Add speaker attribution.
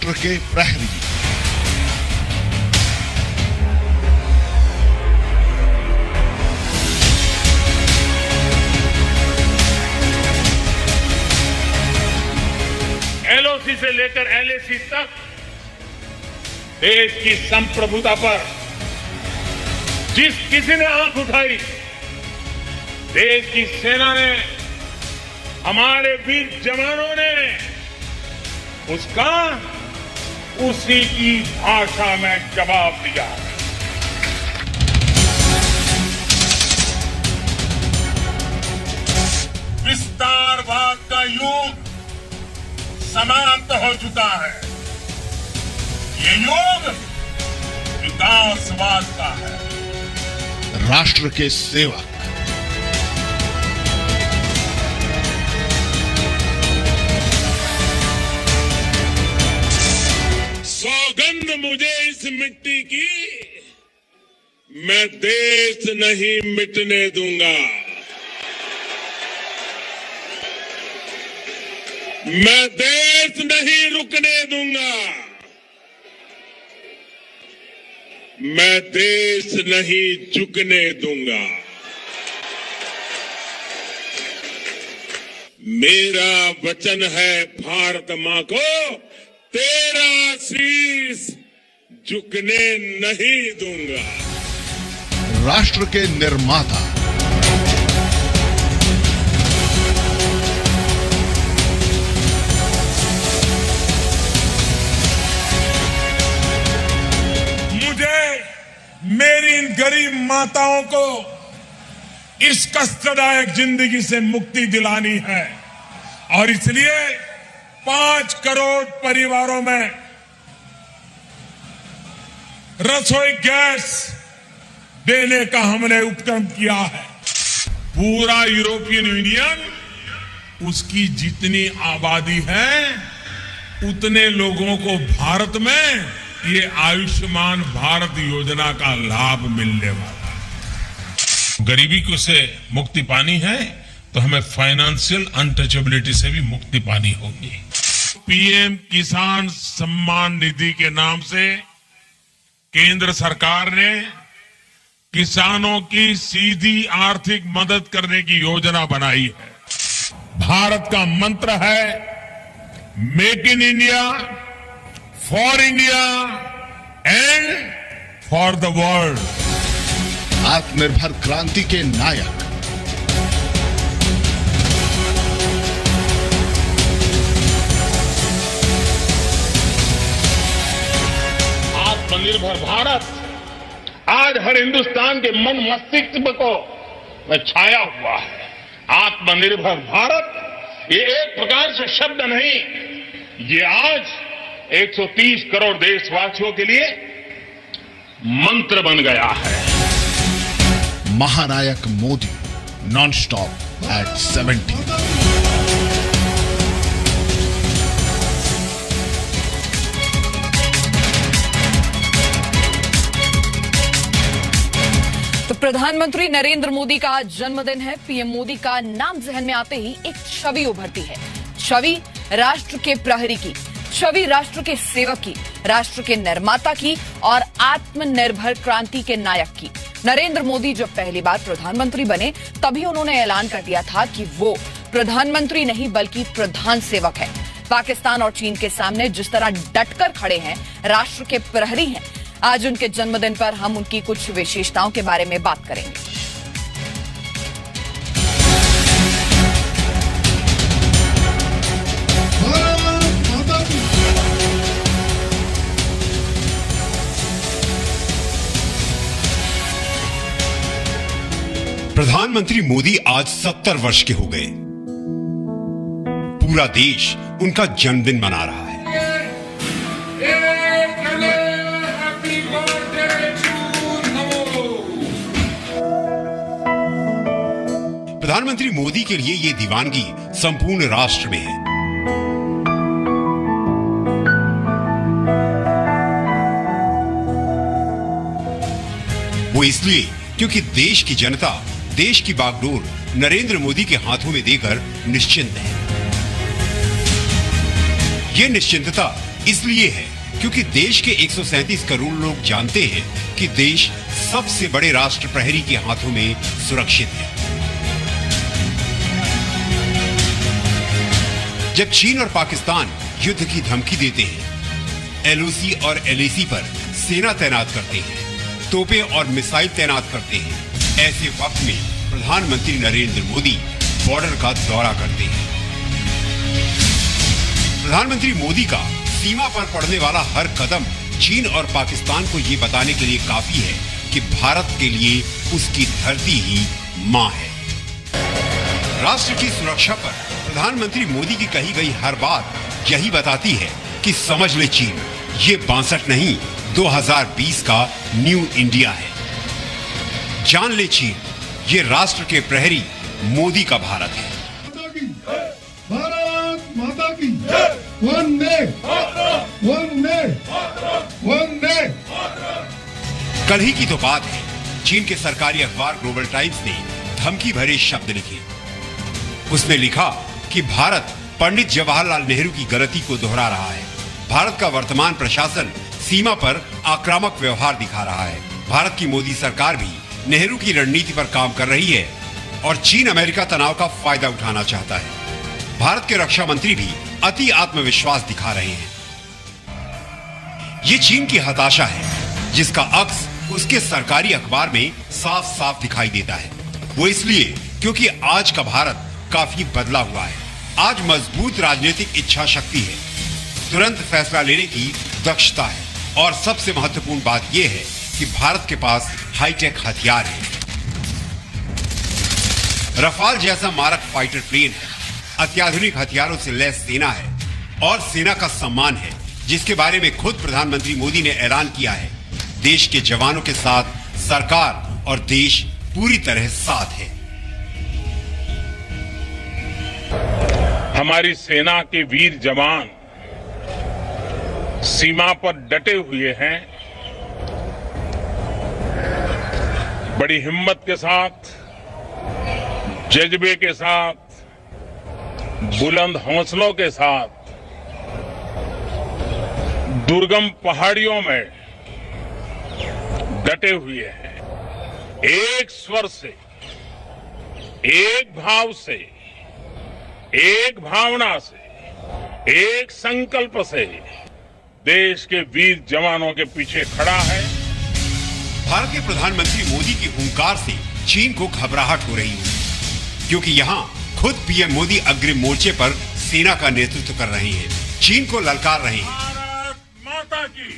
Speaker 1: राष्ट्र के प्रहरी।
Speaker 2: एलओसी से लेकर एलएसी तक देश की संप्रभुता पर जिस किसी ने आंख उठाई, देश की सेना ने, हमारे वीर जवानों ने उसका उसी की भाषा में जवाब दिया। विस्तारवाद का युग समाप्त हो चुका है। ये युग विकासवाद का है।
Speaker 1: राष्ट्र के सेवक।
Speaker 2: सौगंध मुझे इस मिट्टी की, मैं देश नहीं मिटने दूंगा। मैं देश नहीं रुकने दूंगा। मैं देश नहीं झुकने दूंगा। मेरा वचन है भारत मां को, तेरा शीश झुकने नहीं दूंगा।
Speaker 1: राष्ट्र के निर्माता।
Speaker 2: मेरी इन गरीब माताओं को इस कष्टदायक जिंदगी से मुक्ति दिलानी है और इसलिए 5 करोड़ परिवारों में रसोई गैस देने का हमने उपक्रम किया है। पूरा यूरोपियन यूनियन, उसकी जितनी आबादी है उतने लोगों को भारत में ये आयुष्मान भारत योजना का लाभ मिलने वाला है। गरीबी को से मुक्ति पानी है तो हमें फाइनेंशियल अनटचेबिलिटी से भी मुक्ति पानी होगी। पीएम किसान सम्मान निधि के नाम से केंद्र सरकार ने किसानों की सीधी आर्थिक मदद करने की योजना बनाई है। भारत का मंत्र है make in India, for India and for the world.
Speaker 1: आत्मनिर्भर क्रांति के नायक।
Speaker 2: आत्मनिर्भर भारत आज हर हिंदुस्तान के मन मस्तिष्क को में छाया हुआ है। आत्मनिर्भर भारत ये एक प्रकार से शब्द नहीं, ये आज 130 करोड़ देशवासियों के लिए मंत्र बन गया है।
Speaker 1: महानायक मोदी, नॉन स्टॉप एट 70।
Speaker 3: तो प्रधानमंत्री नरेंद्र मोदी का आज जन्मदिन है। पीएम मोदी का नाम जहन में आते ही एक छवि उभरती है, छवि राष्ट्र के प्रहरी की, छवि राष्ट्र के सेवक की, राष्ट्र के निर्माता की और आत्मनिर्भर क्रांति के नायक की। नरेंद्र मोदी जब पहली बार प्रधानमंत्री बने तभी उन्होंने ऐलान कर दिया था कि वो प्रधानमंत्री नहीं बल्कि प्रधान सेवक है। पाकिस्तान और चीन के सामने जिस तरह डटकर खड़े हैं, राष्ट्र के प्रहरी हैं। आज उनके जन्मदिन पर हम उनकी कुछ विशेषताओं के बारे में बात करेंगे।
Speaker 4: प्रधानमंत्री मोदी आज 70 वर्ष के हो गए। पूरा देश उनका जन्मदिन मना रहा है। प्रधानमंत्री मोदी के लिए ये दीवानगी संपूर्ण राष्ट्र में है। वो इसलिए क्योंकि देश की जनता देश की बागडोर नरेंद्र मोदी के हाथों में देकर निश्चिंत है। ये निश्चिंतता इसलिए है क्योंकि देश के 137 करोड़ लोग जानते हैं कि देश सबसे बड़े राष्ट्र प्रहरी के हाथों में सुरक्षित है। जब चीन और पाकिस्तान युद्ध की धमकी देते हैं, एलओसी और एलएसी पर सेना तैनात करते हैं, तोपें और मिसाइल तैनात करते हैं, ऐसे वक्त में प्रधानमंत्री नरेंद्र मोदी बॉर्डर का दौरा करते हैं। प्रधानमंत्री मोदी का सीमा पर पड़ने वाला हर कदम चीन और पाकिस्तान को ये बताने के लिए काफी है कि भारत के लिए उसकी धरती ही मां है। राष्ट्र की सुरक्षा पर प्रधानमंत्री मोदी की कही गई हर बात यही बताती है कि समझ ले चीन, ये 62 नहीं 2020 का न्यू इंडिया है। जान ले चीन, ये राष्ट्र के प्रहरी मोदी का भारत है।
Speaker 5: भारत माता की वंदे वंदे वंदे।
Speaker 4: कल ही की तो बात है, चीन के सरकारी अखबार ग्लोबल टाइम्स ने धमकी भरे शब्द लिखे। उसने लिखा कि भारत पंडित जवाहरलाल नेहरू की गलती को दोहरा रहा है। भारत का वर्तमान प्रशासन सीमा पर आक्रामक व्यवहार दिखा रहा है। भारत की मोदी सरकार भी नेहरू की रणनीति पर काम कर रही है और चीन अमेरिका तनाव का फायदा उठाना चाहता है। भारत के रक्षा मंत्री भी अति आत्मविश्वास दिखा रहे हैं। ये चीन की हताशा है, जिसका अक्स उसके सरकारी अखबार में साफ साफ दिखाई देता है। वो इसलिए क्योंकि आज का भारत काफी बदला हुआ है। आज मजबूत राजनीतिक इच्छा शक्ति है, तुरंत फैसला लेने की दक्षता है और सबसे महत्वपूर्ण बात यह है कि भारत के पास हाईटेक हथियार है। रफाल जैसा मारक फाइटर प्लेन है, अत्याधुनिक हथियारों से लैस सेना है और सेना का सम्मान है, जिसके बारे में खुद प्रधानमंत्री मोदी ने ऐलान किया है। देश के जवानों के साथ सरकार और देश पूरी तरह साथ है।
Speaker 2: हमारी सेना के वीर जवान सीमा पर डटे हुए हैं। बड़ी हिम्मत के साथ, जज्बे के साथ, बुलंद हौसलों के साथ दुर्गम पहाड़ियों में डटे हुए हैं। एक स्वर से, एक भाव से, एक भावना से, एक संकल्प से देश के वीर जवानों के पीछे खड़ा है।
Speaker 4: भारत के प्रधानमंत्री मोदी की हुंकार से चीन को घबराहट हो रही है, क्योंकि यहाँ खुद पीएम मोदी अग्रिम मोर्चे पर सेना का नेतृत्व कर रहे हैं, चीन को ललकार रहे हैं।
Speaker 2: भारत माता की